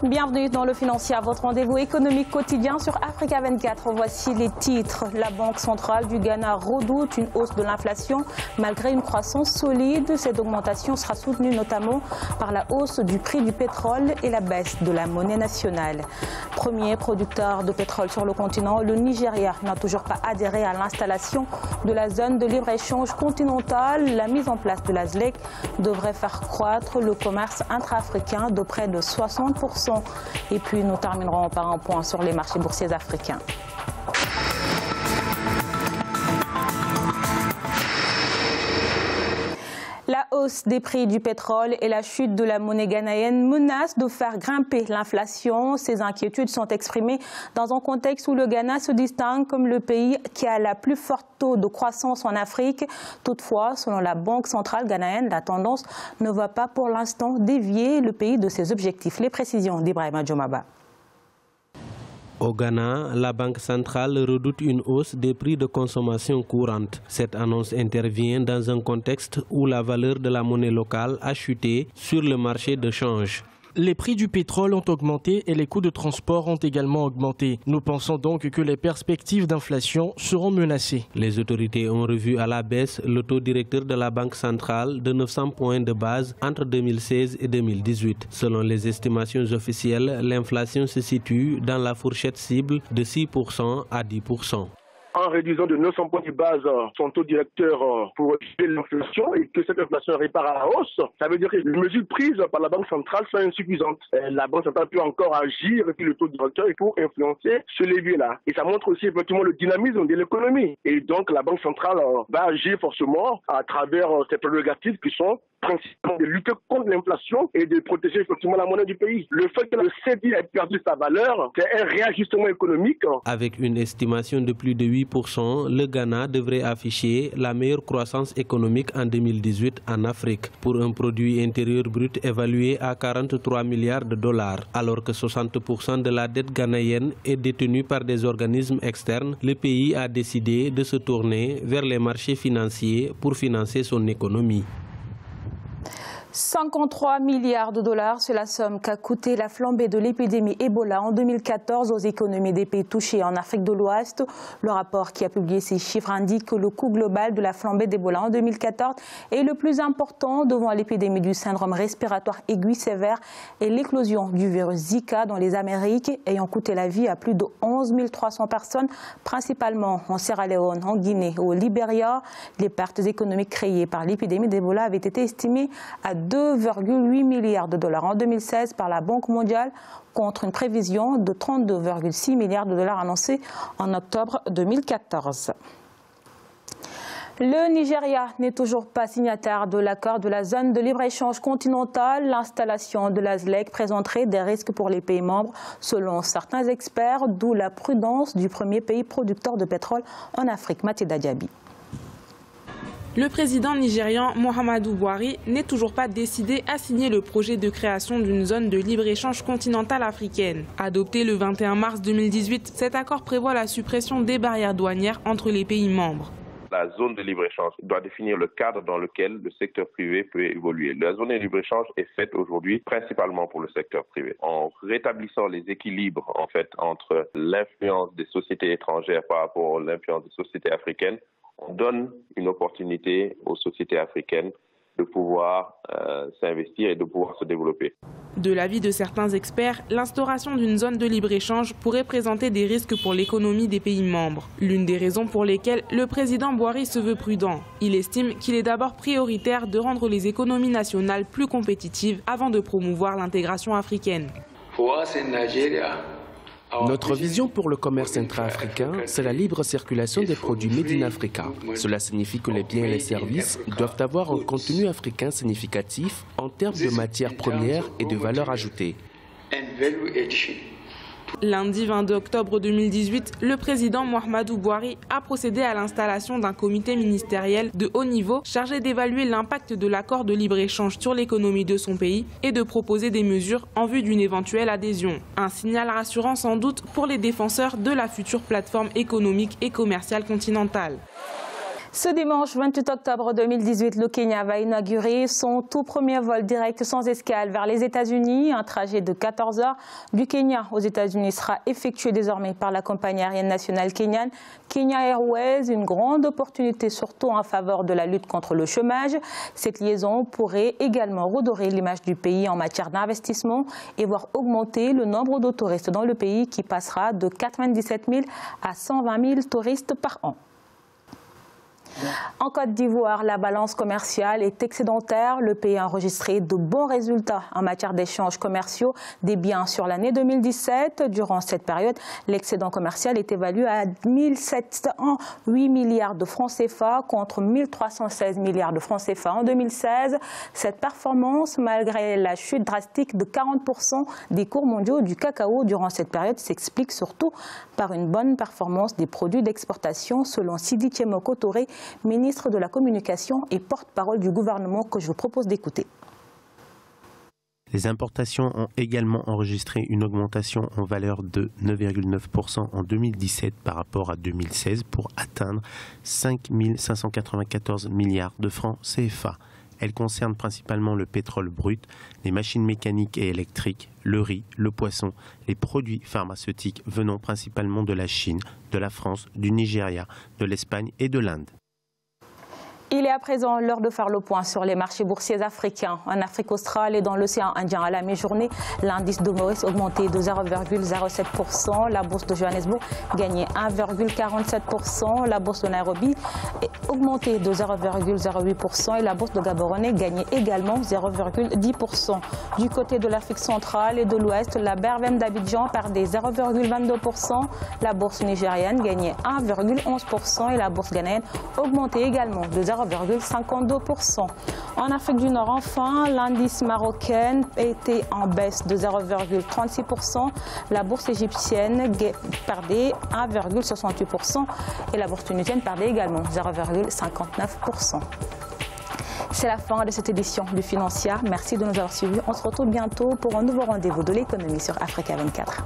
Bienvenue dans le Financier, votre rendez-vous économique quotidien sur Africa 24. Voici les titres. La Banque centrale du Ghana redoute une hausse de l'inflation malgré une croissance solide. Cette augmentation sera soutenue notamment par la hausse du prix du pétrole et la baisse de la monnaie nationale. Premier producteur de pétrole sur le continent, le Nigeria n'a toujours pas adhéré à l'installation de la zone de libre-échange continentale. La mise en place de la ZLEC devrait faire croître le commerce intra-africain de près de 60%. Et puis nous terminerons par un point sur les marchés boursiers africains. La hausse des prix du pétrole et la chute de la monnaie ghanéenne menacent de faire grimper l'inflation. Ces inquiétudes sont exprimées dans un contexte où le Ghana se distingue comme le pays qui a la plus forte taux de croissance en Afrique. Toutefois, selon la Banque centrale ghanéenne, la tendance ne va pas pour l'instant dévier le pays de ses objectifs. Les précisions d'Ibrahima Djomaba. Au Ghana, la Banque centrale redoute une hausse des prix de consommation courante. Cette annonce intervient dans un contexte où la valeur de la monnaie locale a chuté sur le marché de change. Les prix du pétrole ont augmenté et les coûts de transport ont également augmenté. Nous pensons donc que les perspectives d'inflation seront menacées. Les autorités ont revu à la baisse le taux directeur de la Banque centrale de 900 points de base entre 2016 et 2018. Selon les estimations officielles, l'inflation se situe dans la fourchette cible de 6% à 10%. En réduisant de 900 points de base son taux directeur pour réduire l'inflation et que cette inflation répare à la hausse, ça veut dire que les mesures prises par la Banque centrale sont insuffisantes. La Banque centrale peut encore agir sur le taux directeur pour influencer ce levier-là. Et ça montre aussi effectivement le dynamisme de l'économie. Et donc la Banque centrale va agir forcément à travers ses prérogatives qui sont principalement de lutter contre l'inflation et de protéger effectivement la monnaie du pays. Le fait que le CEDI ait perdu sa valeur, c'est un réajustement économique. Avec une estimation de plus de 8%, le Ghana devrait afficher la meilleure croissance économique en 2018 en Afrique, pour un produit intérieur brut évalué à 43 milliards de dollars. Alors que 60% de la dette ghanéenne est détenue par des organismes externes, le pays a décidé de se tourner vers les marchés financiers pour financer son économie. 53 milliards de dollars, c'est la somme qu'a coûté la flambée de l'épidémie Ebola en 2014 aux économies des pays touchés en Afrique de l'Ouest. Le rapport qui a publié ces chiffres indique que le coût global de la flambée d'Ebola en 2014 est le plus important devant l'épidémie du syndrome respiratoire aigu sévère et l'éclosion du virus Zika dans les Amériques, ayant coûté la vie à plus de 11 300 personnes, principalement en Sierra Leone, en Guinée ou au Libéria. Les pertes économiques créées par l'épidémie d'Ebola avaient été estimées à 2,8 milliards de dollars en 2016 par la Banque mondiale contre une prévision de 32,6 milliards de dollars annoncée en octobre 2014. Le Nigeria n'est toujours pas signataire de l'accord de la zone de libre-échange continentale. L'installation de la ZLEC présenterait des risques pour les pays membres, selon certains experts, d'où la prudence du premier pays producteur de pétrole en Afrique, Mathilda Diaby. Le président nigérian Muhammadu Buhari n'est toujours pas décidé à signer le projet de création d'une zone de libre-échange continentale africaine. Adopté le 21 mars 2018, cet accord prévoit la suppression des barrières douanières entre les pays membres. La zone de libre-échange doit définir le cadre dans lequel le secteur privé peut évoluer. La zone de libre-échange est faite aujourd'hui principalement pour le secteur privé. En rétablissant les équilibres entre l'influence des sociétés étrangères par rapport à l'influence des sociétés africaines, on donne une opportunité aux sociétés africaines de pouvoir s'investir et de pouvoir se développer. De l'avis de certains experts, l'instauration d'une zone de libre-échange pourrait présenter des risques pour l'économie des pays membres. L'une des raisons pour lesquelles le président Buhari se veut prudent. Il estime qu'il est d'abord prioritaire de rendre les économies nationales plus compétitives avant de promouvoir l'intégration africaine. Notre vision pour le commerce intra-africain, c'est la libre circulation des produits made in Africa. Cela signifie que les biens et les services doivent avoir un contenu africain significatif en termes de matières premières et de valeur ajoutée. Lundi 22 octobre 2018, le président Muhammadu Buhari a procédé à l'installation d'un comité ministériel de haut niveau chargé d'évaluer l'impact de l'accord de libre-échange sur l'économie de son pays et de proposer des mesures en vue d'une éventuelle adhésion. Un signal rassurant sans doute pour les défenseurs de la future plateforme économique et commerciale continentale. Ce dimanche 28 octobre 2018, le Kenya va inaugurer son tout premier vol direct sans escale vers les États-Unis. Un trajet de 14 heures du Kenya aux États-Unis sera effectué désormais par la compagnie aérienne nationale kenyane Kenya Airways. Une grande opportunité surtout en faveur de la lutte contre le chômage. Cette liaison pourrait également redorer l'image du pays en matière d'investissement et voir augmenter le nombre de touristes dans le pays qui passera de 97 000 à 120 000 touristes par an. En Côte d'Ivoire, la balance commerciale est excédentaire. Le pays a enregistré de bons résultats en matière d'échanges commerciaux des biens sur l'année 2017. Durant cette période, l'excédent commercial est évalué à 1 708 milliards de francs CFA contre 1 316 milliards de francs CFA en 2016. Cette performance, malgré la chute drastique de 40% des cours mondiaux du cacao durant cette période, s'explique surtout par une bonne performance des produits d'exportation, selon Sidi Tchemoko Touré, ministre de la Communication et porte-parole du gouvernement, que je vous propose d'écouter. Les importations ont également enregistré une augmentation en valeur de 9,9% en 2017 par rapport à 2016 pour atteindre 5 594 milliards de francs CFA. Elles concernent principalement le pétrole brut, les machines mécaniques et électriques, le riz, le poisson, les produits pharmaceutiques venant principalement de la Chine, de la France, du Nigeria, de l'Espagne et de l'Inde. Il est à présent l'heure de faire le point sur les marchés boursiers africains. En Afrique australe et dans l'océan Indien à la mi-journée, l'indice de Maurice augmenté de 0,07%. La bourse de Johannesburg gagnait 1,47%. La bourse de Nairobi est augmentée de 0,08% et la bourse de Gaborone gagnait également 0,10%. Du côté de l'Afrique centrale et de l'Ouest, la BRVM d'Abidjan perdait 0,22%. La bourse nigérienne gagnait 1,11% et la bourse ghanéenne augmentait également de 0,52%. En Afrique du Nord, enfin, l'indice marocain était en baisse de 0,36%. La bourse égyptienne perdait 1,68% et la bourse tunisienne perdait également 0,59%. C'est la fin de cette édition du Financière. Merci de nous avoir suivis. On se retrouve bientôt pour un nouveau rendez-vous de l'économie sur Africa 24.